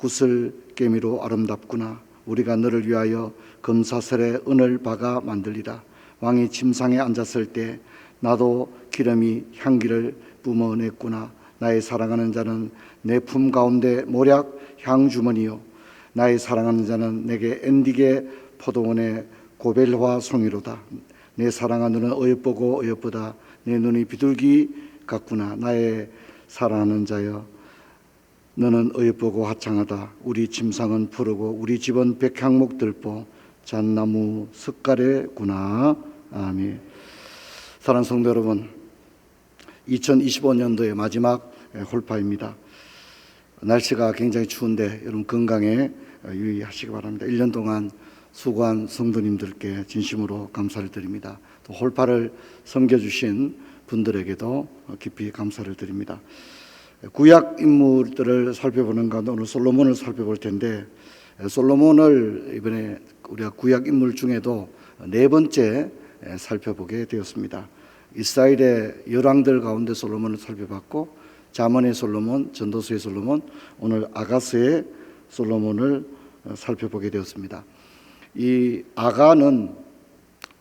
구슬개미로 아름답구나. 우리가 너를 위하여 금사슬에 은을 박아 만들리라. 왕이 침상에 앉았을 때 나도 기름이 향기를 뿜어냈구나. 나의 사랑하는 자는 내 품 가운데 모략 향주머니요, 나의 사랑하는 자는 내게 엔디게 포도원의 고벨화 송이로다. 내 사랑하는 눈은 어여쁘고 어여쁘다. 내 눈이 비둘기 같구나. 나의 사랑하는 자여, 너는 어여쁘고 화창하다. 우리 침상은 푸르고 우리 집은 백향목 들보 잣나무 석가래구나. 아멘. 사랑하는 성도 여러분, 2025년도의 마지막 홀파입니다. 날씨가 굉장히 추운데 여러분 건강에 유의하시기 바랍니다. 1년 동안 수고한 성도님들께 진심으로 감사를 드립니다. 또 홀파를 섬겨주신 분들에게도 깊이 감사를 드립니다. 구약 인물들을 살펴보는 가운데 오늘 솔로몬을 살펴볼 텐데, 솔로몬을 이번에 우리가 구약 인물 중에도 네 번째 살펴보게 되었습니다. 이스라엘의 열왕들 가운데 솔로몬을 살펴봤고, 잠언의 솔로몬, 전도서의 솔로몬, 오늘 아가스의 솔로몬을 살펴보게 되었습니다. 이 아가는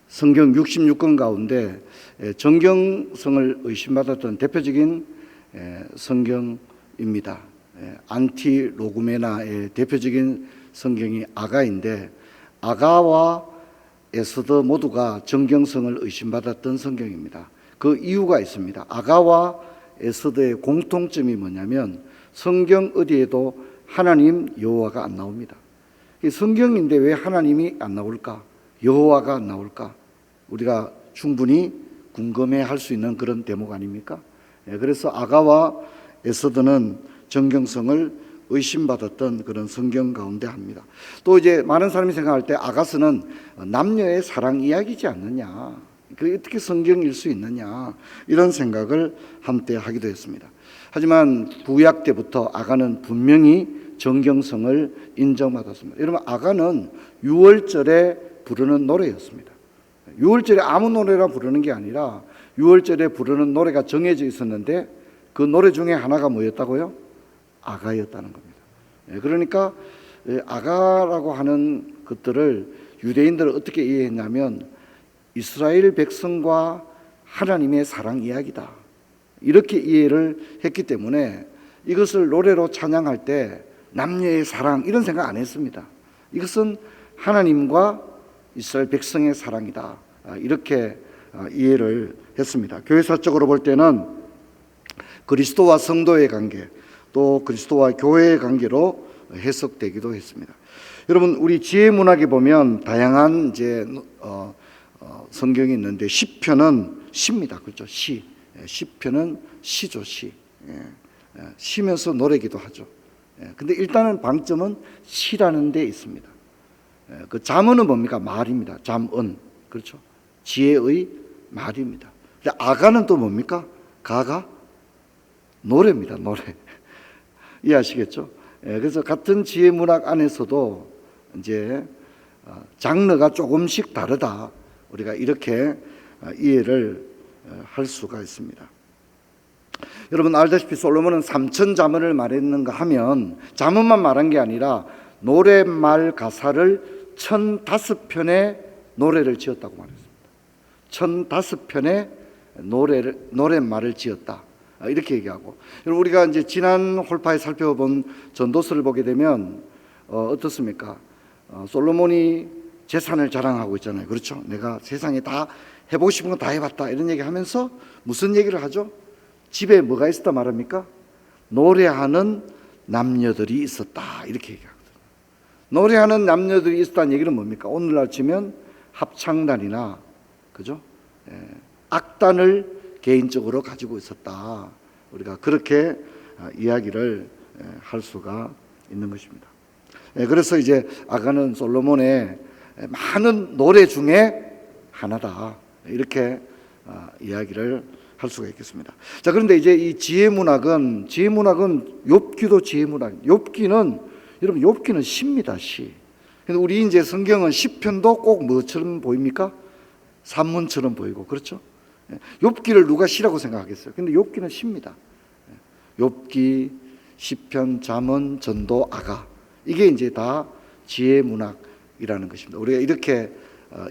성경 66권 가운데 정경성을 의심받았던 대표적인 성경입니다. 안티로구메나의 대표적인 성경이 아가인데, 아가와 에스더 모두가 정경성을 의심받았던 성경입니다. 그 이유가 있습니다. 아가와 에스더의 공통점이 뭐냐면 성경 어디에도 하나님 여호와가 안 나옵니다. 성경인데 왜 하나님이 안 나올까? 여호와가 안 나올까? 우리가 충분히 궁금해할 수 있는 그런 대목 아닙니까? 그래서 아가와 에스더는 정경성을 의심받았던 그런 성경 가운데 합니다. 또 이제 많은 사람이 생각할 때 아가스는 남녀의 사랑 이야기지 않느냐, 그게 어떻게 성경일 수 있느냐, 이런 생각을 한때 하기도 했습니다. 하지만 구약 때부터 아가는 분명히 정경성을 인정받았습니다. 여러분, 아가는 유월절에 부르는 노래였습니다. 유월절에 아무 노래나 부르는 게 아니라 유월절에 부르는 노래가 정해져 있었는데 그 노래 중에 하나가 뭐였다고요? 아가였다는 겁니다. 그러니까 아가라고 하는 것들을 유대인들은 어떻게 이해했냐면 이스라엘 백성과 하나님의 사랑 이야기다, 이렇게 이해를 했기 때문에 이것을 노래로 찬양할 때 남녀의 사랑 이런 생각 안 했습니다. 이것은 하나님과 이스라엘 백성의 사랑이다, 이렇게 이해를 했습니다. 교회사적으로 볼 때는 그리스도와 성도의 관계, 또 그리스도와 교회의 관계로 해석되기도 했습니다. 여러분, 우리 지혜 문학에 보면 다양한 이제 성경이 있는데 시편은 시입니다, 그렇죠? 시편은 시죠, 시. 시면서 노래기도 하죠. 근데 일단은 방점은 시라는 데 있습니다. 그 잠언은 뭡니까? 말입니다. 잠언, 그렇죠? 지혜의 말입니다. 근데 아가는 또 뭡니까? 가가 노래입니다, 노래. 이해하시겠죠? 그래서 같은 지혜 문학 안에서도 이제 장르가 조금씩 다르다, 우리가 이렇게 이해를 할 수가 있습니다. 여러분 알다시피 솔로몬은 3천 잠언을 말했는가 하면 잠언만 말한 게 아니라 노랫말 가사를 1,005편의 노래를 지었다고 말했습니다. 1,005편의 노랫말을 지었다, 이렇게 얘기하고, 여러분 우리가 이제 지난 홀파에 살펴본 전도서를 보게 되면 어떻습니까? 솔로몬이 재산을 자랑하고 있잖아요, 그렇죠? 내가 세상에 다 해보고 싶은 거 다 해봤다, 이런 얘기 하면서 무슨 얘기를 하죠? 집에 뭐가 있었다 말합니까? 노래하는 남녀들이 있었다, 이렇게 얘기하거든요. 노래하는 남녀들이 있었다는 얘기는 뭡니까? 오늘날 치면 합창단이나, 그죠? 악단을 개인적으로 가지고 있었다, 우리가 그렇게 이야기를 할 수가 있는 것입니다. 그래서 이제 아가는 솔로몬의 많은 노래 중에 하나다, 이렇게 이야기를 할 수가 있겠습니다. 자, 그런데 이제 이 지혜 문학은 욥기도 지혜 문학. 욥기는 여러분 욥기는 시입니다, 시. 근데 우리 이제 성경은 시편도 꼭 뭐처럼 보입니까? 산문처럼 보이고, 그렇죠? 욥기를 누가 시라고 생각하겠어요? 근데 욥기는 시입니다. 욥기, 시편, 잠언, 전도, 아가, 이게 이제 다 지혜 문학이라는 것입니다. 우리가 이렇게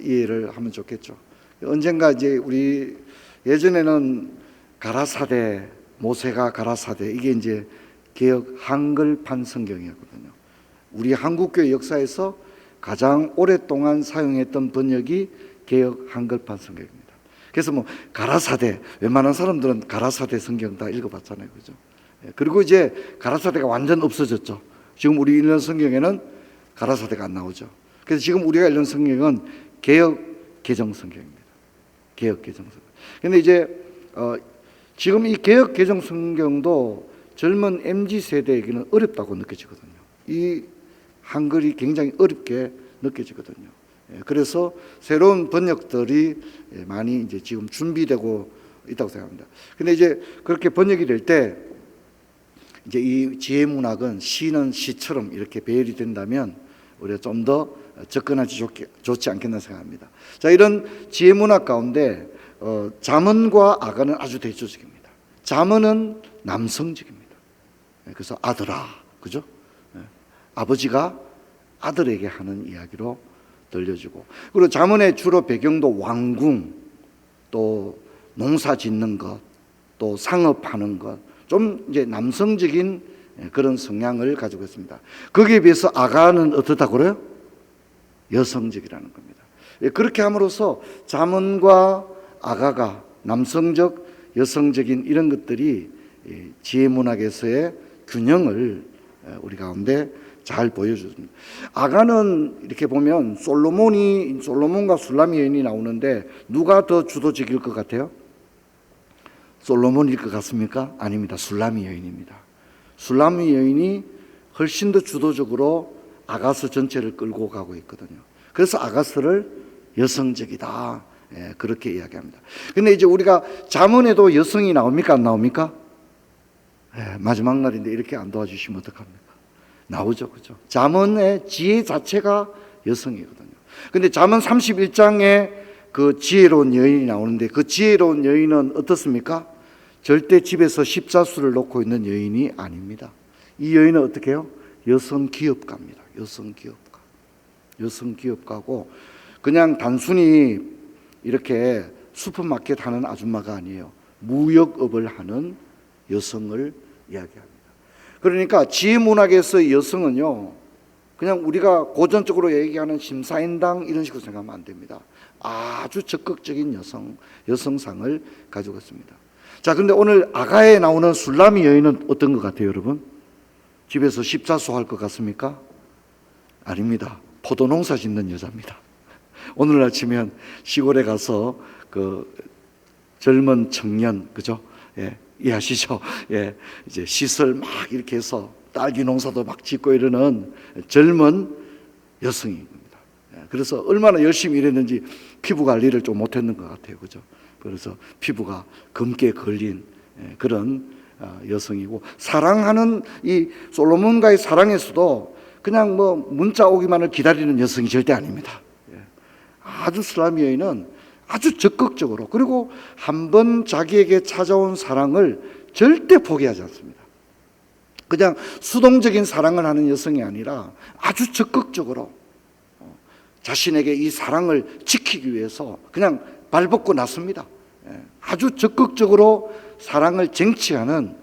이해를 하면 좋겠죠. 언젠가 이제 우리 예전에는 가라사대, 모세가 가라사대, 이게 이제 개역 한글판 성경이었거든요. 우리 한국교회 역사에서 가장 오랫동안 사용했던 번역이 개역 한글판 성경입니다. 그래서 뭐 가라사대, 웬만한 사람들은 가라사대 성경 다 읽어봤잖아요, 그죠? 그리고 이제 가라사대가 완전 없어졌죠. 지금 우리 읽는 성경에는 가라사대가 안 나오죠. 그래서 지금 우리가 읽는 성경은 개역 개정 성경입니다. 개역 개정 성경. 근데 이제 지금 이 개역 개정 성경도 젊은 MZ 세대에게는 어렵다고 느껴지거든요. 이 한글이 굉장히 어렵게 느껴지거든요. 그래서 새로운 번역들이 많이 이제 지금 준비되고 있다고 생각합니다. 근데 이제 그렇게 번역이 될 때 이제 이 지혜 문학은 시는 시처럼 이렇게 배열이 된다면 우리가 좀 더 접근하기 좋지 않겠나 생각합니다. 자, 이런 지혜 문학 가운데 잠언과 아가는 아주 대조적입니다. 잠언은 남성적입니다. 그래서 아들아, 그죠? 아버지가 아들에게 하는 이야기로 들려주고, 그리고 잠언의 주로 배경도 왕궁, 또 농사 짓는 것, 또 상업하는 것, 좀 이제 남성적인 그런 성향을 가지고 있습니다. 거기에 비해서 아가는 어떻다고 그래요? 여성적이라는 겁니다. 그렇게 함으로써 잠언과 아가가 남성적, 여성적인 이런 것들이 지혜 문학에서의 균형을 우리 가운데 잘 보여줍니다. 아가는 이렇게 보면 솔로몬과 술람이 여인이 나오는데 누가 더 주도적일 것 같아요? 솔로몬일 것 같습니까? 아닙니다. 술람이 여인입니다. 술람이 여인이 훨씬 더 주도적으로 아가서 전체를 끌고 가고 있거든요. 그래서 아가서를 여성적이다, 그렇게 이야기합니다. 근데 이제 우리가 잠언에도 여성이 나옵니까? 안 나옵니까? 마지막 날인데 이렇게 안 도와주시면 어떡합니까? 나오죠, 그죠? 잠언의 지혜 자체가 여성이거든요. 근데 잠언 31장에 그 지혜로운 여인이 나오는데 그 지혜로운 여인은 어떻습니까? 절대 집에서 십자수를 놓고 있는 여인이 아닙니다. 이 여인은 어떻게 해요? 여성 기업가입니다. 여성 기업가고 그냥 단순히 이렇게 슈퍼마켓 하는 아줌마가 아니에요. 무역업을 하는 여성을 이야기합니다. 그러니까 지혜 문학에서 여성은요, 그냥 우리가 고전적으로 얘기하는 심사인당 이런 식으로 생각하면 안 됩니다. 아주 적극적인 여성상을 가지고 있습니다. 자, 근데 오늘 아가에 나오는 술람이 여인은 어떤 것 같아요, 여러분? 집에서 십자수 할 것 같습니까? 아닙니다. 포도농사 짓는 여자입니다. 오늘날 치면 시골에 가서 그 젊은 청년, 그죠? 이해하시죠? 이제 시설 막 이렇게 해서 딸기 농사도 막 짓고 이러는 젊은 여성입니다. 그래서 얼마나 열심히 일했는지 피부 관리를 좀 못했는 것 같아요, 그죠? 그래서 피부가 검게 걸린 그런 여성이고, 사랑하는 이 솔로몬과의 사랑에서도 그냥 뭐 문자 오기만을 기다리는 여성이 절대 아닙니다. 아주 술람이 여인은 아주 적극적으로, 그리고 한번 자기에게 찾아온 사랑을 절대 포기하지 않습니다. 그냥 수동적인 사랑을 하는 여성이 아니라 아주 적극적으로 자신에게 이 사랑을 지키기 위해서 그냥 발벗고 나섭니다. 아주 적극적으로 사랑을 쟁취하는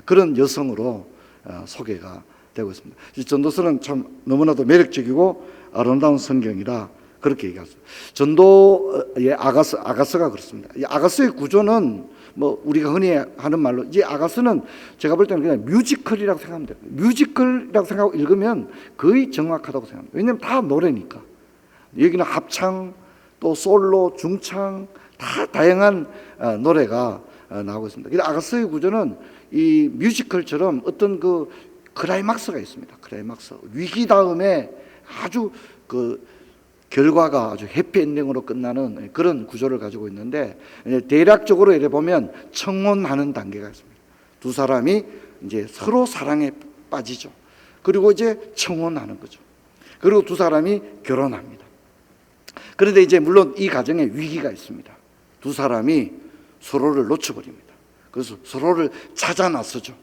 그런 여성으로 소개가 되고 있습니다. 전도서는 참 너무나도 매력적이고 아름다운 성경이라 그렇게 얘기하죠. 전도의 아가서가 그렇습니다. 이 아가서의 구조는 뭐 우리가 흔히 하는 말로, 이 아가서는 제가 볼 때는 그냥 뮤지컬이라고 생각하면 돼요. 뮤지컬이라고 생각하고 읽으면 거의 정확하다고 생각합니다. 왜냐하면 다 노래니까. 여기는 합창, 또 솔로, 중창, 다 다양한 노래가 나오고 있습니다. 그래서 아가서의 구조는 이 뮤지컬처럼 어떤 그 클라이막스가 있습니다. 클라이막스, 위기 다음에 아주 그 결과가 아주 해피엔딩으로 끝나는 그런 구조를 가지고 있는데, 대략적으로 이래 보면 청혼하는 단계가 있습니다. 두 사람이 이제 서로 사랑에 빠지죠. 그리고 이제 청혼하는 거죠. 그리고 두 사람이 결혼합니다. 그런데 이제 물론 이 과정에 위기가 있습니다. 두 사람이 서로를 놓쳐버립니다. 그래서 서로를 찾아 나서죠.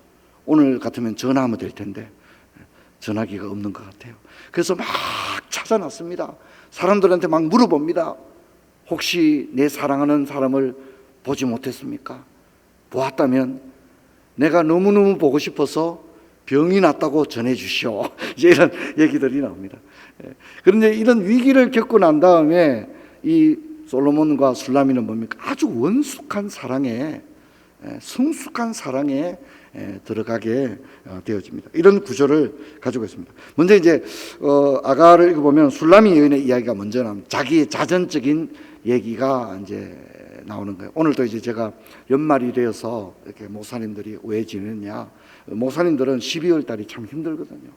오늘 같으면 전화하면 될 텐데 전화기가 없는 것 같아요. 그래서 막 찾아놨습니다. 사람들한테 막 물어봅니다. 혹시 내 사랑하는 사람을 보지 못했습니까? 보았다면 내가 너무너무 보고 싶어서 병이 났다고 전해주시오. 이제 이런 얘기들이 나옵니다. 그런데 이런 위기를 겪고 난 다음에 이 솔로몬과 술라미는 뭡니까? 아주 원숙한 사랑에, 성숙한 사랑에 들어가게 되어집니다. 이런 구조를 가지고 있습니다. 먼저 이제 아가를 읽어보면 술라미 여인의 이야기가 먼저 나옵니다. 자기의 자전적인 얘기가 이제 나오는 거예요. 오늘도 이제 제가 연말이 되어서 이렇게 목사님들이 왜 지내냐? 목사님들은 12월 달이 참 힘들거든요.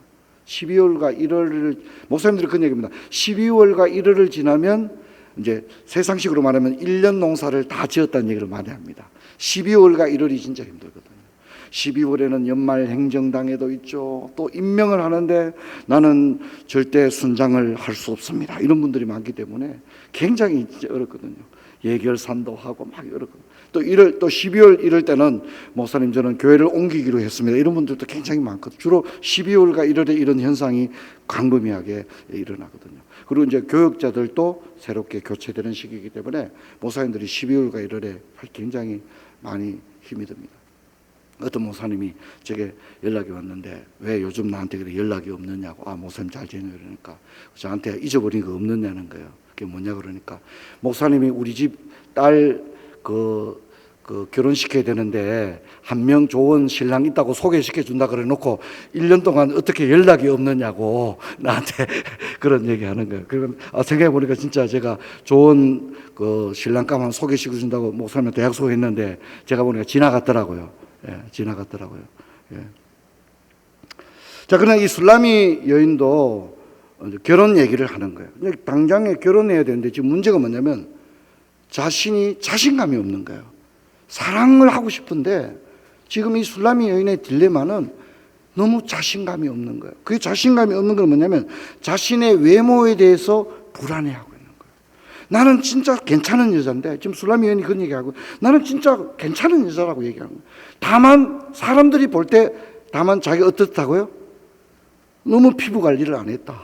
12월과 1월을 목사님들이 그런 얘기입니다. 12월과 1월을 지나면 이제 세상식으로 말하면 1년 농사를 다 지었다는 얘기를 많이 합니다. 12월과 1월이 진짜 힘들거든요. 12월에는 연말 행정당에도 있죠. 또 임명을 하는데 나는 절대 순장을 할 수 없습니다. 이런 분들이 많기 때문에 굉장히 어렵거든요. 예결산도 하고 막 어렵거든요. 또 12월 이럴 때는 목사님 저는 교회를 옮기기로 했습니다. 이런 분들도 굉장히 많거든요. 주로 12월과 1월에 이런 현상이 광범위하게 일어나거든요. 그리고 이제 교역자들도 새롭게 교체되는 시기이기 때문에 목사님들이 12월과 1월에 굉장히 많이 힘이 듭니다. 어떤 목사님이 제게 연락이 왔는데 왜 요즘 나한테 그래 연락이 없느냐고. 목사님 잘 지내요 그러니까 저한테 잊어버린 거 없느냐는 거예요. 그게 뭐냐 그러니까 목사님이 우리 집 딸 결혼시켜야 되는데 한 명 좋은 신랑 있다고 소개시켜 준다 그래 놓고 1년 동안 어떻게 연락이 없느냐고 나한테 그런 얘기 하는 거예요. 그러면 생각해 보니까 진짜 제가 좋은 신랑감 소개시켜 준다고 목사님한테 약속했는데 제가 보니까 지나갔더라고요. 지나갔더라고요. 자, 그러나 이 술라미 여인도 결혼 얘기를 하는 거예요. 당장에 결혼해야 되는데 지금 문제가 뭐냐면 자신이 자신감이 없는 거예요. 사랑을 하고 싶은데 지금 이 술라미 여인의 딜레마는 너무 자신감이 없는 거예요. 그 자신감이 없는 건 뭐냐면 자신의 외모에 대해서 불안해하고 있는 거예요. 나는 진짜 괜찮은 여자인데 지금 술라미 여인이 그런 얘기하고 나는 진짜 괜찮은 여자라고 얘기하는 거예요. 다만 사람들이 볼 때 다만 자기가 어떻다고요? 너무 피부 관리를 안 했다.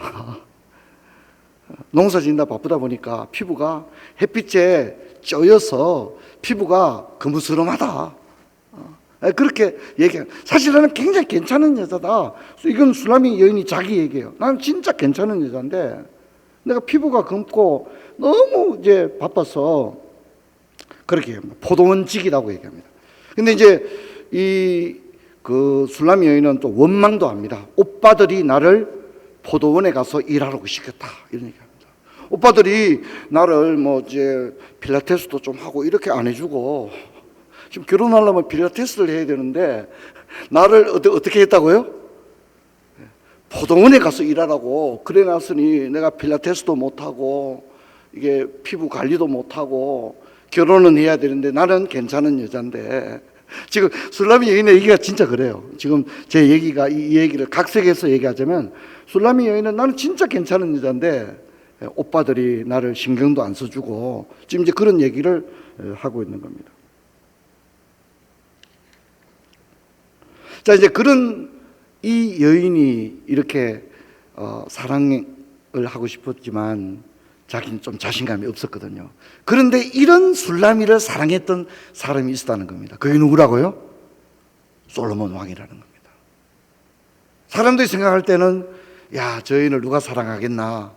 농사 짓는다 바쁘다 보니까 피부가 햇빛에 쪄여서 피부가 거무스름하다. 그렇게 얘기해요. 사실 나는 굉장히 괜찮은 여자다. 이건 술라미 여인이 자기 얘기예요. 나는 진짜 괜찮은 여자인데 내가 피부가 검고 너무 이제 바빠서 그렇게 얘기합니다. 포도원직이라고 얘기합니다. 근데 이제 술라미 여인은 또 원망도 합니다. 오빠들이 나를 포도원에 가서 일하라고 시켰다. 이런 얘기합니다. 오빠들이 나를 이제 필라테스도 좀 하고 이렇게 안 해주고 지금 결혼하려면 필라테스를 해야 되는데 나를 어떻게 했다고요? 포도원에 가서 일하라고 그래 놨으니 내가 필라테스도 못하고 이게 피부 관리도 못하고 결혼은 해야 되는데 나는 괜찮은 여잔데 지금 술라미 여인의 얘기가 진짜 그래요. 지금 제 얘기가 이 얘기를 각색해서 얘기하자면 술라미 여인은 나는 진짜 괜찮은 여잔데 오빠들이 나를 신경도 안 써주고 지금 이제 그런 얘기를 하고 있는 겁니다. 자, 이제 그런 이 여인이 이렇게 사랑을 하고 싶었지만 자기는 좀 자신감이 없었거든요. 그런데 이런 술라미를 사랑했던 사람이 있었다는 겁니다. 그게 누구라고요? 솔로몬 왕이라는 겁니다. 사람들이 생각할 때는 야, 저 여인을 누가 사랑하겠나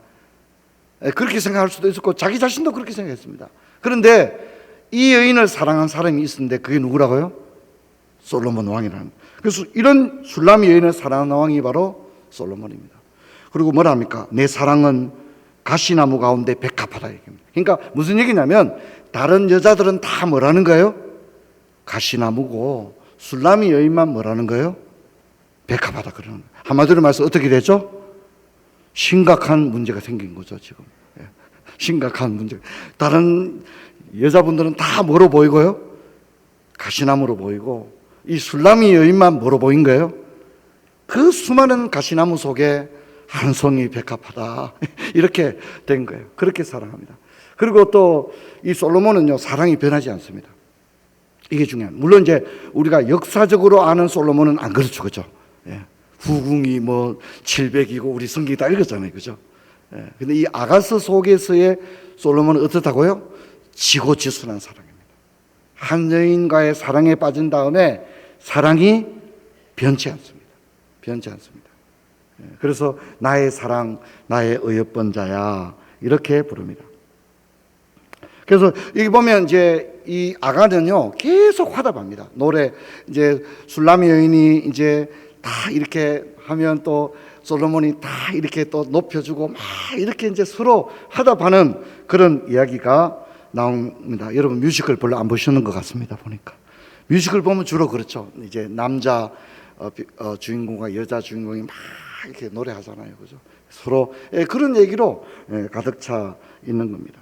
그렇게 생각할 수도 있었고 자기 자신도 그렇게 생각했습니다. 그런데 이 여인을 사랑한 사람이 있었는데 그게 누구라고요? 솔로몬 왕이라는. 그래서 이런 술라미 여인을 사랑한 왕이 바로 솔로몬입니다. 그리고 뭐라 합니까? 내 사랑은 가시나무 가운데 백합하다 얘기합니다. 그러니까 무슨 얘기냐면 다른 여자들은 다 뭐라는 거예요? 가시나무고 술라미 여인만 뭐라는 거예요? 백합하다 그러는 거예요. 한마디로 말해서 어떻게 되죠? 심각한 문제가 생긴 거죠 지금. 심각한 문제. 다른 여자분들은 다 뭐로 보이고요? 가시나무로 보이고 이 술라미 여인만 뭐로 보인 거예요? 그 수많은 가시나무 속에 한 송이 백합하다 이렇게 된 거예요. 그렇게 사랑합니다. 그리고 또 이 솔로몬은요 사랑이 변하지 않습니다. 이게 중요한. 물론 이제 우리가 역사적으로 아는 솔로몬은 안 그렇죠, 그죠? 후궁이 뭐 700이고 우리 성경이 다 읽었잖아요, 그죠? 예. 근데 이 아가스 속에서의 솔로몬은 어떻다고요? 지고지순한 사랑입니다. 한 여인과의 사랑에 빠진 다음에 사랑이 변치 않습니다. 변치 않습니다. 예. 그래서 나의 사랑, 나의 어여쁜 자야 이렇게 부릅니다. 그래서 여기 보면 이제 이 아가는요 계속 화답합니다. 노래 이제 술람이 여인이 이제 다 이렇게 하면 또 솔로몬이 다 이렇게 또 높여주고 막 이렇게 이제 서로 화답하는 그런 이야기가 나옵니다. 여러분 뮤지컬 별로 안 보시는 것 같습니다. 보니까 뮤지컬 보면 주로 그렇죠. 이제 남자 주인공과 여자 주인공이 막 이렇게 노래하잖아요, 그죠? 서로 그런 얘기로 가득 차 있는 겁니다.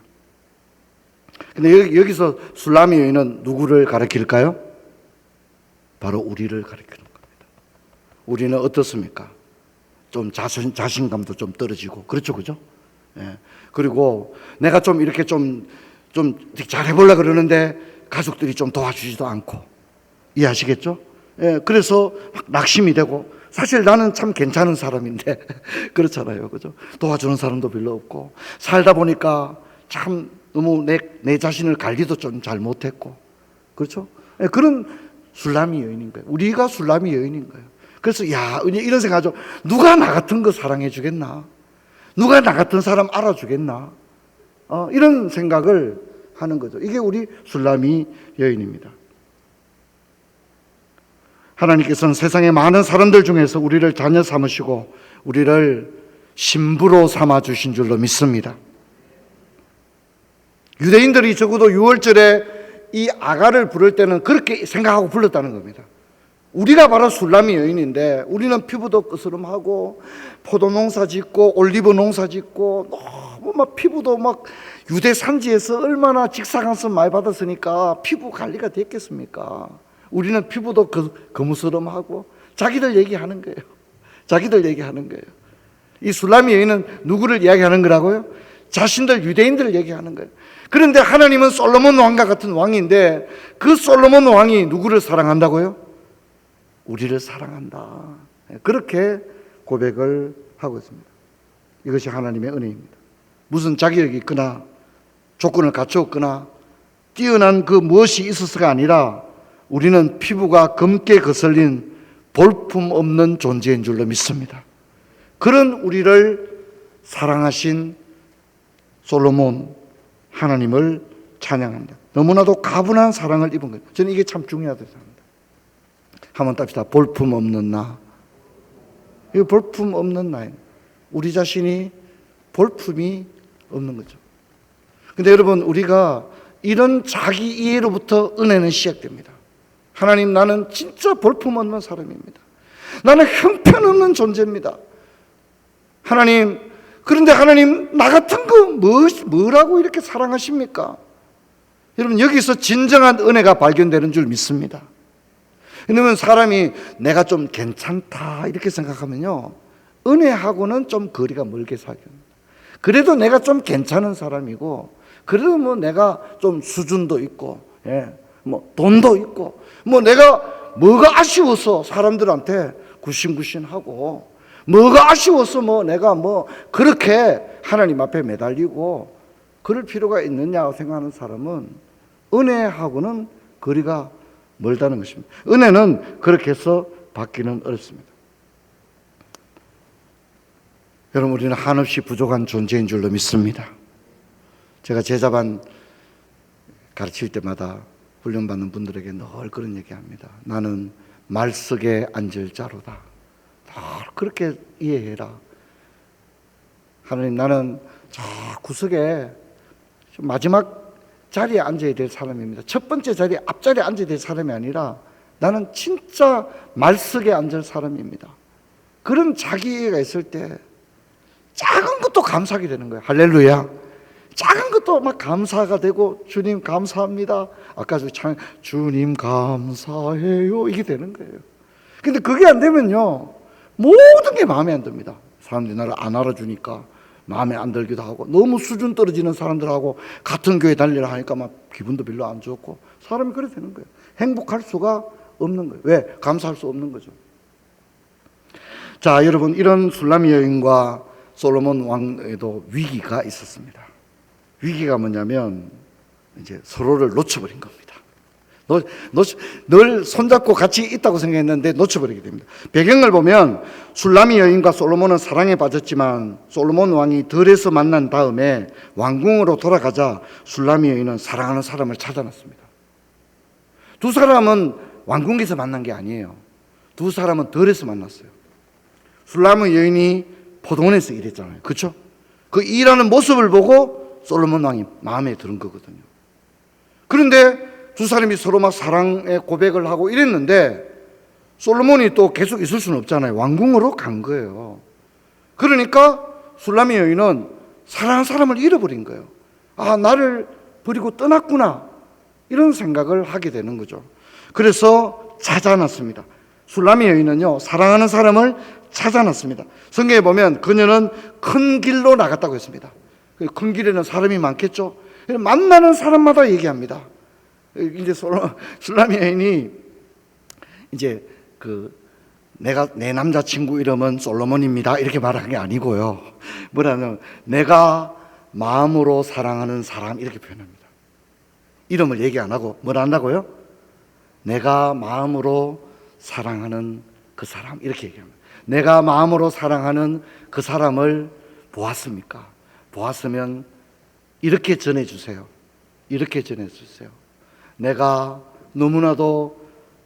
근데 여기서 술람이 여인은 누구를 가리킬까요? 바로 우리를 가리키는 겁니다. 우리는 어떻습니까? 좀 자신감도 좀 떨어지고 그렇죠, 그죠? 예. 그리고 내가 좀 이렇게 좀 잘해보려고 그러는데 가족들이 좀 도와주지도 않고 이해하시겠죠? 예. 그래서 막 낙심이 되고 사실 나는 참 괜찮은 사람인데 그렇잖아요, 그죠? 도와주는 사람도 별로 없고 살다 보니까 참 너무 내 자신을 관리도 좀 잘 못했고 그렇죠? 예. 그런 술람이 여인인 거예요. 우리가 술람이 여인인 거예요. 그래서 이런 생각하죠. 누가 나 같은 거 사랑해 주겠나? 누가 나 같은 사람 알아주겠나? 이런 생각을 하는 거죠. 이게 우리 술람이 여인입니다. 하나님께서는 세상의 많은 사람들 중에서 우리를 자녀 삼으시고 우리를 신부로 삼아 주신 줄로 믿습니다. 유대인들이 적어도 6월절에 이 아가를 부를 때는 그렇게 생각하고 불렀다는 겁니다. 우리가 바로 술람이 여인인데 우리는 피부도 거스름하고 포도 농사 짓고 올리브 농사 짓고 너무 막 피부도 막 유대 산지에서 얼마나 직사광선 많이 받았으니까 피부 관리가 됐겠습니까? 우리는 피부도 거무스름하고 자기들 얘기하는 거예요. 자기들 얘기하는 거예요. 이 술람이 여인은 누구를 이야기하는 거라고요? 자신들 유대인들을 얘기하는 거예요. 그런데 하나님은 솔로몬 왕과 같은 왕인데 그 솔로몬 왕이 누구를 사랑한다고요? 우리를 사랑한다. 그렇게 고백을 하고 있습니다. 이것이 하나님의 은혜입니다. 무슨 자격이 있거나 조건을 갖추었거나 뛰어난 그 무엇이 있어서가 아니라 우리는 피부가 검게 거슬린 볼품 없는 존재인 줄로 믿습니다. 그런 우리를 사랑하신 솔로몬 하나님을 찬양합니다. 너무나도 가분한 사랑을 입은 거예요. 저는 이게 참 중요하다고 생각합니다. 한번 답시다. 볼품 없는 나. 이 볼품 없는 나예요. 우리 자신이 볼품이 없는 거죠. 근데 여러분 우리가 이런 자기 이해로부터 은혜는 시작됩니다. 하나님 나는 진짜 볼품 없는 사람입니다. 나는 형편없는 존재입니다. 하나님 그런데 하나님 나 같은 거 뭐라고 이렇게 사랑하십니까? 여러분 여기서 진정한 은혜가 발견되는 줄 믿습니다. 왜냐하면 사람이 내가 좀 괜찮다 이렇게 생각하면요 은혜하고는 좀 거리가 멀게 사귀어요. 그래도 내가 좀 괜찮은 사람이고 그래도 뭐 내가 좀 수준도 있고 뭐 돈도 있고 뭐 내가 뭐가 아쉬워서 사람들한테 굿신굿신하고 뭐가 아쉬워서 뭐 내가 뭐 그렇게 하나님 앞에 매달리고 그럴 필요가 있느냐 생각하는 사람은 은혜하고는 거리가 멀다는 것입니다. 은혜는 그렇게 해서 받기는 어렵습니다. 여러분 우리는 한없이 부족한 존재인 줄로 믿습니다. 제가 제자반 가르칠 때마다 훈련받는 분들에게 늘 그런 얘기합니다. 나는 말석에 앉을 자로다. 늘 그렇게 이해해라. 하나님 나는 저 구석에 마지막 자리에 앉아야 될 사람입니다. 첫 번째 자리에 앞자리에 앉아야 될 사람이 아니라 나는 진짜 말석에 앉을 사람입니다. 그런 자기 이해가 있을 때 작은 것도 감사하게 되는 거예요. 할렐루야. 작은 것도 막 감사가 되고 주님 감사합니다. 아까 주님 감사해요 이게 되는 거예요. 근데 그게 안 되면요 모든 게 마음에 안 듭니다. 사람들이 나를 안 알아주니까 마음에 안 들기도 하고 너무 수준 떨어지는 사람들하고 같은 교회 다니려 하니까 막 기분도 별로 안 좋고 사람이 그래 되는 거예요. 행복할 수가 없는 거예요. 왜? 감사할 수 없는 거죠. 자, 여러분, 이런 술람이 여인과 솔로몬 왕에도 위기가 있었습니다. 위기가 뭐냐면 이제 서로를 놓쳐버린 겁니다. 늘 손잡고 같이 있다고 생각했는데 놓쳐버리게 됩니다. 배경을 보면 술람이 여인과 솔로몬은 사랑에 빠졌지만 솔로몬 왕이 들에서 만난 다음에 왕궁으로 돌아가자 술람이 여인은 사랑하는 사람을 찾아놨습니다. 두 사람은 왕궁에서 만난 게 아니에요. 두 사람은 들에서 만났어요. 술람의 여인이 포도원에서 일했잖아요. 그렇죠? 그 일하는 모습을 보고 솔로몬 왕이 마음에 드는 거거든요. 그런데 두 사람이 서로 막 사랑의 고백을 하고 이랬는데 솔로몬이 또 계속 있을 수는 없잖아요. 왕궁으로 간 거예요. 그러니까 술람의 여인은 사랑하는 사람을 잃어버린 거예요. 아, 나를 버리고 떠났구나, 이런 생각을 하게 되는 거죠. 그래서 찾아놨습니다. 술람의 여인은요, 사랑하는 사람을 찾아놨습니다. 성경에 보면 그녀는 큰 길로 나갔다고 했습니다. 큰 길에는 사람이 많겠죠. 만나는 사람마다 얘기합니다. 이제 술람의 여인이 이제 내 남자친구 이름은 솔로몬입니다, 이렇게 말한 게 아니고요. 뭐라면 내가 마음으로 사랑하는 사람, 이렇게 표현합니다. 이름을 얘기 안 하고 뭘 한다고요? 내가 마음으로 사랑하는 그 사람, 이렇게 얘기합니다. 내가 마음으로 사랑하는 그 사람을 보았습니까? 보았으면 이렇게 전해주세요. 이렇게 전해주세요. 내가 너무나도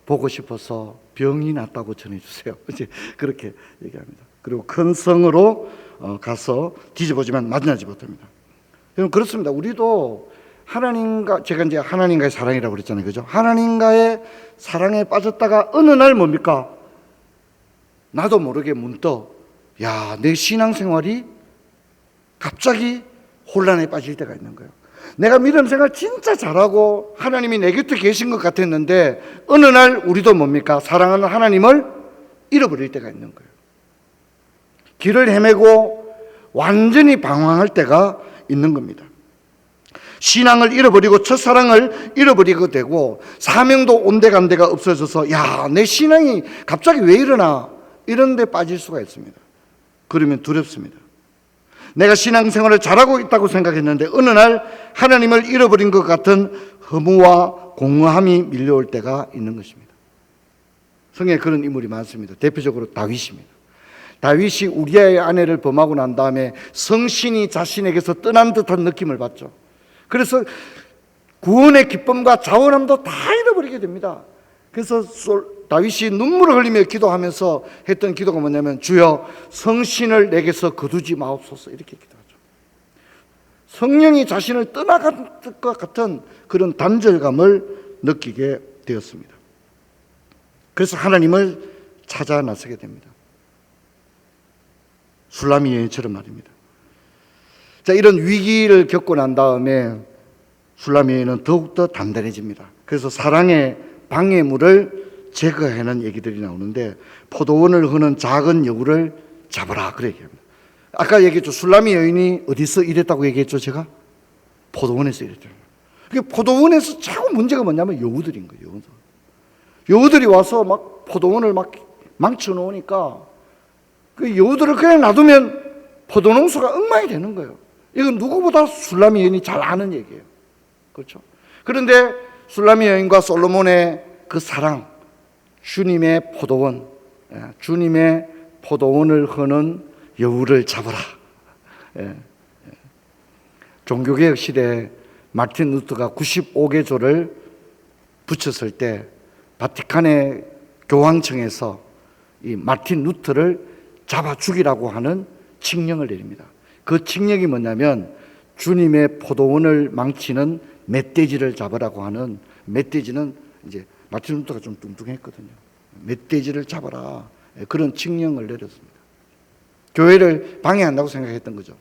보고 싶어서 병이 났다고 전해주세요. 이제 그렇게 얘기합니다. 그리고 큰 성으로 가서 뒤져보지만 만나지 못합니다. 여러분, 그렇습니다. 우리도 하나님과, 제가 이제 하나님과의 사랑이라고 그랬잖아요. 그죠? 하나님과의 사랑에 빠졌다가 어느 날 뭡니까? 나도 모르게 문득, 내 신앙생활이 갑자기 혼란에 빠질 때가 있는 거예요. 내가 믿음 생활 진짜 잘하고 하나님이 내 곁에 계신 것 같았는데 어느 날 우리도 뭡니까? 사랑하는 하나님을 잃어버릴 때가 있는 거예요. 길을 헤매고 완전히 방황할 때가 있는 겁니다. 신앙을 잃어버리고 첫사랑을 잃어버리게 되고 사명도 온데간데가 없어져서 내 신앙이 갑자기 왜 이러나, 이런 데 빠질 수가 있습니다. 그러면 두렵습니다. 내가 신앙생활을 잘하고 있다고 생각했는데 어느 날 하나님을 잃어버린 것 같은 허무와 공허함이 밀려올 때가 있는 것입니다. 성경에 그런 인물이 많습니다. 대표적으로 다윗입니다. 다윗이 우리아의 아내를 범하고 난 다음에 성신이 자신에게서 떠난 듯한 느낌을 받죠. 그래서 구원의 기쁨과 자원함도 다 잃어버리게 됩니다. 그래서 다윗이 눈물을 흘리며 기도하면서 했던 기도가 뭐냐면, 주여 성신을 내게서 거두지 마옵소서, 이렇게 기도하죠. 성령이 자신을 떠나간 것 같은 그런 단절감을 느끼게 되었습니다. 그래서 하나님을 찾아 나서게 됩니다. 술람이 여인처럼 말입니다. 자, 이런 위기를 겪고 난 다음에 술람이 여인은 더욱더 단단해집니다. 그래서 사랑의 방해물을 제거하는 얘기들이 나오는데, 포도원을 흐는 작은 여우를 잡아라, 그래 얘기합니다. 아까 얘기했죠. 술람이 여인이 어디서 일했다고 얘기했죠, 제가? 포도원에서 일했죠. 그게 포도원에서 자꾸 문제가 뭐냐면 여우들인 거예요. 여우들이 와서 막 포도원을 막 망쳐 놓으니까 그 여우들을 그냥 놔두면 포도농수가 엉망이 되는 거예요. 이건 누구보다 술람이 여인이 잘 아는 얘기예요. 그렇죠? 그런데 술람이 여인과 솔로몬의 그 사랑, 주님의 포도원, 주님의 포도원을 흐는 여우를 잡아라. 종교개혁 시대에 마틴 루터가 95개조를 붙였을 때 바티칸의 교황청에서 이 마틴 루터를 잡아 죽이라고 하는 칙령을 내립니다. 그 칙령이 뭐냐면, 주님의 포도원을 망치는 멧돼지를 잡으라고 하는, 멧돼지는 이제 마틴 루터가 좀 뚱뚱했거든요. 멧돼지를 잡아라, 그런 칙령을 내렸습니다. 교회를 방해한다고 생각했던 거죠.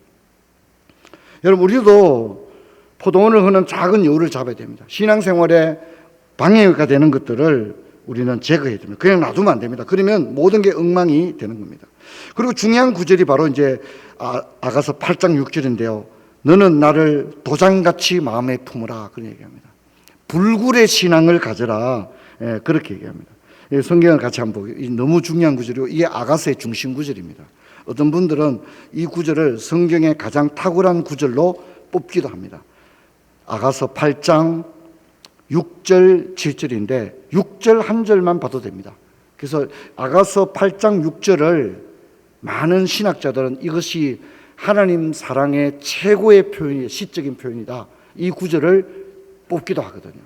여러분, 우리도 포도원을 흐는 작은 여우를 잡아야 됩니다. 신앙생활에 방해가 되는 것들을 우리는 제거해야 됩니다. 그냥 놔두면 안 됩니다. 그러면 모든 게 엉망이 되는 겁니다. 그리고 중요한 구절이 바로 이제 아가서 8장 6절인데요. 너는 나를 도장같이 마음에 품으라, 그런 얘기합니다. 불굴의 신앙을 가져라, 그렇게 얘기합니다. 성경을 같이 한번 보게요. 너무 중요한 구절이고 이게 아가서의 중심 구절입니다. 어떤 분들은 이 구절을 성경의 가장 탁월한 구절로 뽑기도 합니다. 아가서 8장 6절 7절인데 6절 한 절만 봐도 됩니다. 그래서 아가서 8장 6절을 많은 신학자들은 이것이 하나님 사랑의 최고의 표현이 시적인 표현이다, 이 구절을 뽑기도 하거든요.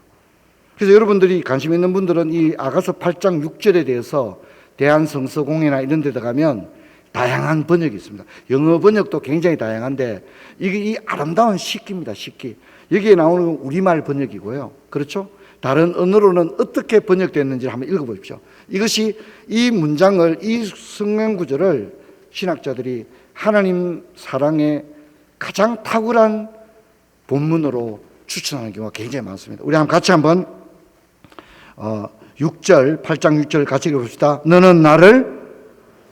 그래서 여러분들이 관심 있는 분들은 이 아가서 8장 6절에 대해서 대한성서공회나 이런 데 들어가면 다양한 번역이 있습니다. 영어 번역도 굉장히 다양한데 이게 이 아름다운 식기입니다. 식기. 여기에 나오는 건 우리말 번역이고요. 그렇죠? 다른 언어로는 어떻게 번역됐는지 한번 읽어보십시오. 이것이 이 문장을, 이 성경 구절을 신학자들이 하나님 사랑의 가장 탁월한 본문으로 추천하는 경우가 굉장히 많습니다. 우리 같이 한번 6절, 8장 6절 같이 읽어봅시다. 너는 나를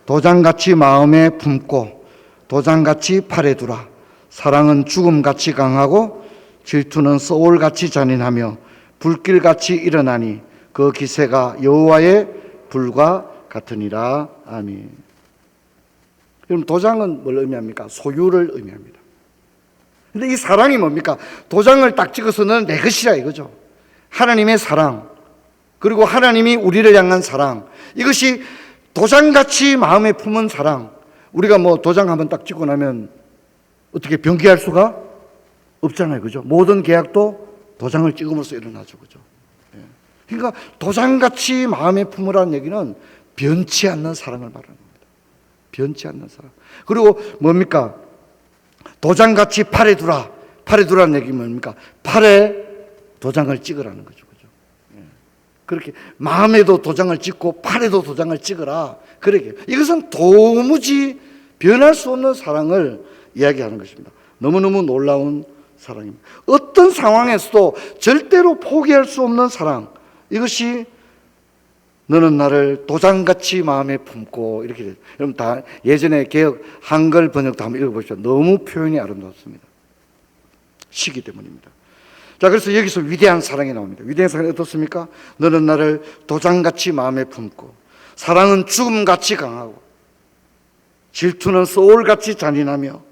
도장같이 마음에 품고 도장같이 팔에 두라. 사랑은 죽음같이 강하고 질투는 소울같이 잔인하며 불길같이 일어나니 그 기세가 여호와의 불과 같으니라. 아멘. 그럼 도장은 뭘 의미합니까? 소유를 의미합니다. 근데 이 사랑이 뭡니까? 도장을 딱 찍어서는 내 것이라 이거죠. 하나님의 사랑, 그리고 하나님이 우리를 향한 사랑, 이것이 도장같이 마음에 품은 사랑. 우리가 뭐 도장 한번 딱 찍고 나면 어떻게 변기할 수가 없잖아요. 그죠? 모든 계약도 도장을 찍음으로써 일어나죠. 그죠? 그러니까 도장같이 마음에 품으라는 얘기는 변치 않는 사랑을 말하는 겁니다. 변치 않는 사랑. 그리고 뭡니까? 도장같이 팔에 두라. 팔에 두라는 얘기 뭡니까? 팔에 도장을 찍으라는 거죠. 그죠? 그렇게 마음에도 도장을 찍고 팔에도 도장을 찍으라. 그러게. 이것은 도무지 변할 수 없는 사랑을 이야기하는 것입니다. 너무너무 놀라운 사랑입니다. 어떤 상황에서도 절대로 포기할 수 없는 사랑. 이것이 너는 나를 도장같이 마음에 품고, 이렇게 돼요. 여러분 다 예전에 개역 한글 번역도 한번 읽어보시죠. 너무 표현이 아름답습니다. 시기 때문입니다. 자, 그래서 여기서 위대한 사랑이 나옵니다. 위대한 사랑이 어떻습니까? 너는 나를 도장같이 마음에 품고, 사랑은 죽음같이 강하고, 질투는 소울같이 잔인하며,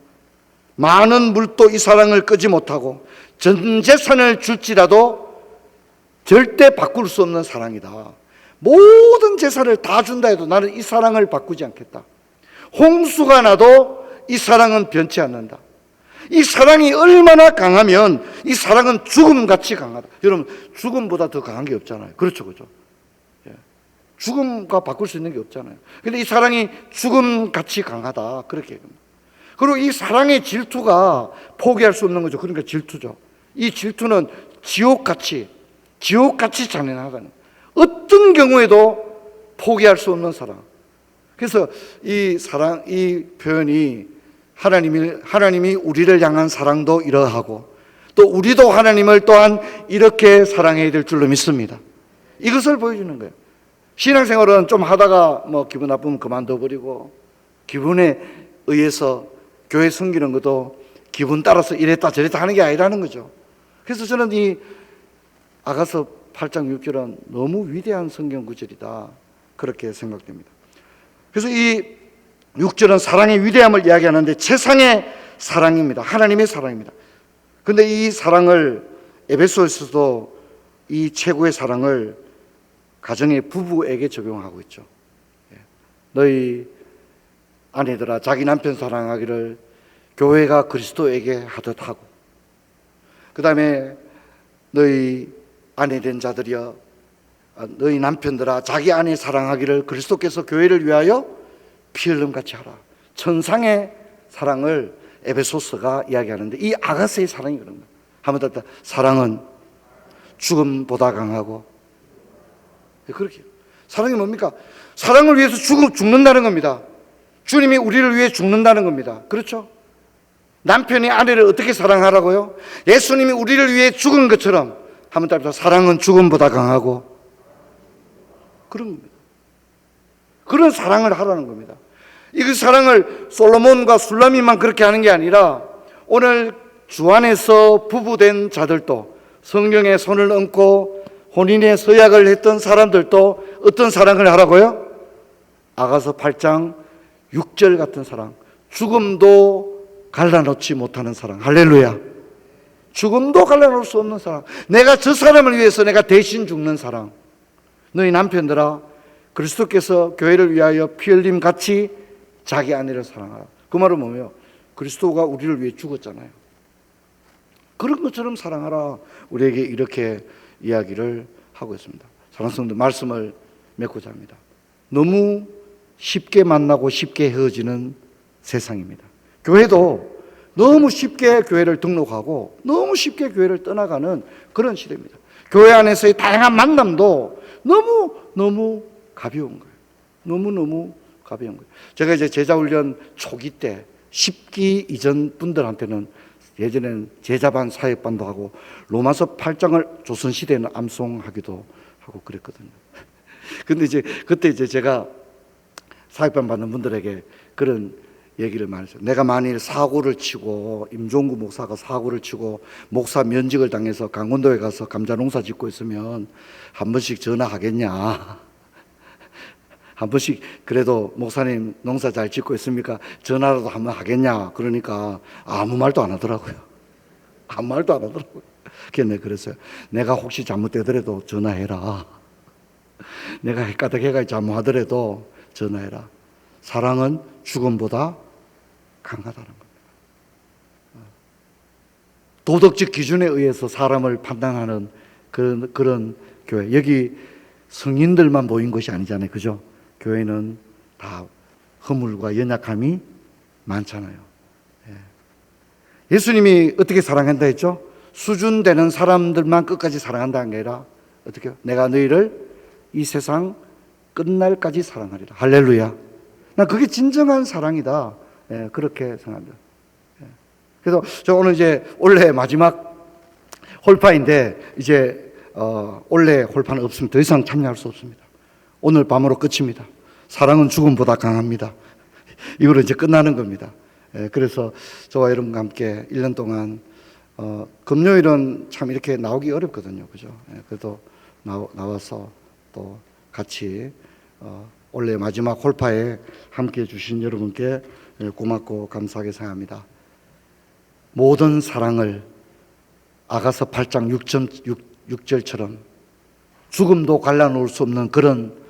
많은 물도 이 사랑을 끄지 못하고, 전 재산을 줄지라도 절대 바꿀 수 없는 사랑이다. 모든 재산을 다 준다 해도 나는 이 사랑을 바꾸지 않겠다. 홍수가 나도 이 사랑은 변치 않는다. 이 사랑이 얼마나 강하면 이 사랑은 죽음같이 강하다. 여러분, 죽음보다 더 강한 게 없잖아요. 그렇죠, 그렇죠. 죽음과 바꿀 수 있는 게 없잖아요. 근데 이 사랑이 죽음같이 강하다. 그렇게. 그리고 이 사랑의 질투가 포기할 수 없는 거죠. 그러니까 질투죠. 이 질투는 지옥같이 잔인하다는, 어떤 경우에도 포기할 수 없는 사랑. 그래서 이 사랑, 이 표현이 하나님이 우리를 향한 사랑도 이러하고, 또 우리도 하나님을 또한 이렇게 사랑해야 될 줄로 믿습니다. 이것을 보여주는 거예요. 신앙생활은 좀 하다가 뭐 기분 나쁘면 그만둬버리고, 기분에 의해서 교회 섬기는 것도 기분 따라서 이랬다 저랬다 하는 게 아니라는 거죠. 그래서 저는 이 아가서 8장 6절은 너무 위대한 성경 구절이다, 그렇게 생각됩니다. 그래서 이 6절은 사랑의 위대함을 이야기하는데 최상의 사랑입니다. 하나님의 사랑입니다. 그런데 이 사랑을 에베소에서도 이 최고의 사랑을 가정의 부부에게 적용하고 있죠. 너희 아내들아 자기 남편 사랑하기를 교회가 그리스도에게 하듯 하고, 그 다음에 너희 아내된 자들이여 너희 남편들아 자기 아내 사랑하기를 그리스도께서 교회를 위하여 피 흘림같이 하라. 천상의 사랑을 에베소서가 이야기하는데 이 아가서의 사랑이 그런 거예요. 한번 더, 사랑은 죽음보다 강하고, 그렇게 사랑이 뭡니까? 사랑을 위해서 죽는다는 겁니다. 주님이 우리를 위해 죽는다는 겁니다. 그렇죠? 남편이 아내를 어떻게 사랑하라고요? 예수님이 우리를 위해 죽은 것처럼 한번 따라서 사랑은 죽음보다 강하고, 그런 겁니다. 그런 사랑을 하라는 겁니다. 이 사랑을 솔로몬과 술라미만 그렇게 하는 게 아니라 오늘 주 안에서 부부된 자들도 성령의 손을 얹고 혼인의 서약을 했던 사람들도 어떤 사랑을 하라고요? 아가서 8장 6절 같은 사랑, 죽음도 갈라놓지 못하는 사랑. 할렐루야. 죽음도 갈라놓을 수 없는 사랑. 내가 저 사람을 위해서 내가 대신 죽는 사랑. 너희 남편들아, 그리스도께서 교회를 위하여 피 흘림 같이 자기 아내를 사랑하라. 그 말은 뭐예요? 그리스도가 우리를 위해 죽었잖아요. 그런 것처럼 사랑하라. 우리에게 이렇게 이야기를 하고 있습니다. 사랑하는 성도, 말씀을 맺고자 합니다. 너무 쉽게 만나고 쉽게 헤어지는 세상입니다. 교회도 너무 쉽게 교회를 등록하고 너무 쉽게 교회를 떠나가는 그런 시대입니다. 교회 안에서의 다양한 만남도 너무 가벼운 거예요. 너무 가벼운 거예요. 제가 이제 제자훈련 초기 때 10기 이전 분들한테는 예전에는 제자반 사역반도 하고 로마서 8장을 조선시대에는 암송하기도 하고 그랬거든요. 근데 이제 그때 이제 제가 사역반 받는 분들에게 그런 얘기를 많이 했어요. 내가 만일 사고를 치고 임종구 목사가 사고를 치고 목사 면직을 당해서 강원도에 가서 감자 농사 짓고 있으면 한 번씩 전화하겠냐. 한 번씩 그래도 목사님 농사 잘 짓고 있습니까? 전화라도 한번 하겠냐. 그러니까 아무 말도 안 하더라고요. 아무 말도 안 하더라고요. 그래서 그랬어요. 내가 혹시 잘못되더라도 전화해라. 내가 헷가닥해가 잘못하더라도 전화해라. 사랑은 죽음보다 강하다는 겁니다. 도덕적 기준에 의해서 사람을 판단하는 그런 교회. 여기 성인들만 모인 것이 아니잖아요. 그죠? 교회는 다 허물과 연약함이 많잖아요. 예수님이 어떻게 사랑한다 했죠? 수준되는 사람들만 끝까지 사랑한다는 게 아니라 어떻게? 내가 너희를 이 세상 끝날까지 사랑하리라. 할렐루야. 난 그게 진정한 사랑이다. 그렇게 생각합니다. 그래서 저 오늘 이제 올해 마지막 홀파인데 이제 올해 홀파는 없으면 더 이상 참여할 수 없습니다. 오늘 밤으로 끝입니다. 사랑은 죽음보다 강합니다. 이거로 이제 끝나는 겁니다. 그래서 저와 여러분과 함께 1년 동안 금요일은 참 이렇게 나오기 어렵거든요. 그죠? 그래도 나와서 또 같이 올해 마지막 홀파에 함께 해주신 여러분께 고맙고 감사하게 생각합니다. 모든 사랑을 아가서 8장 6절처럼 죽음도 갈라놓을 수 없는 그런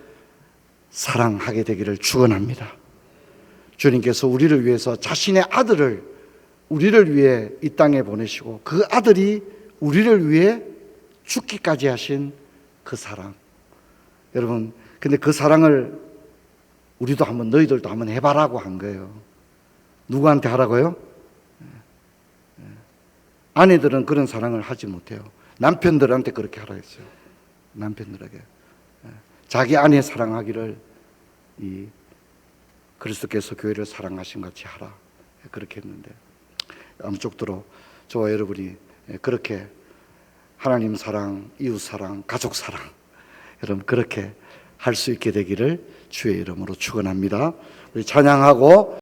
사랑하게 되기를 축원합니다. 주님께서 우리를 위해서 자신의 아들을 우리를 위해 이 땅에 보내시고 그 아들이 우리를 위해 죽기까지 하신 그 사랑. 여러분, 근데 그 사랑을 우리도 한번 너희들도 한번 해봐라고 한 거예요. 누구한테 하라고요? 아내들은 그런 사랑을 하지 못해요. 남편들한테 그렇게 하라 했어요. 남편들에게 자기 아내 사랑하기를 이 그리스도께서 교회를 사랑하신 같이 하라. 그렇게 했는데 아무쪼록 저와 여러분이 그렇게 하나님 사랑, 이웃 사랑, 가족 사랑 여러분 그렇게 할 수 있게 되기를 주의 이름으로 축원합니다. 우리 찬양하고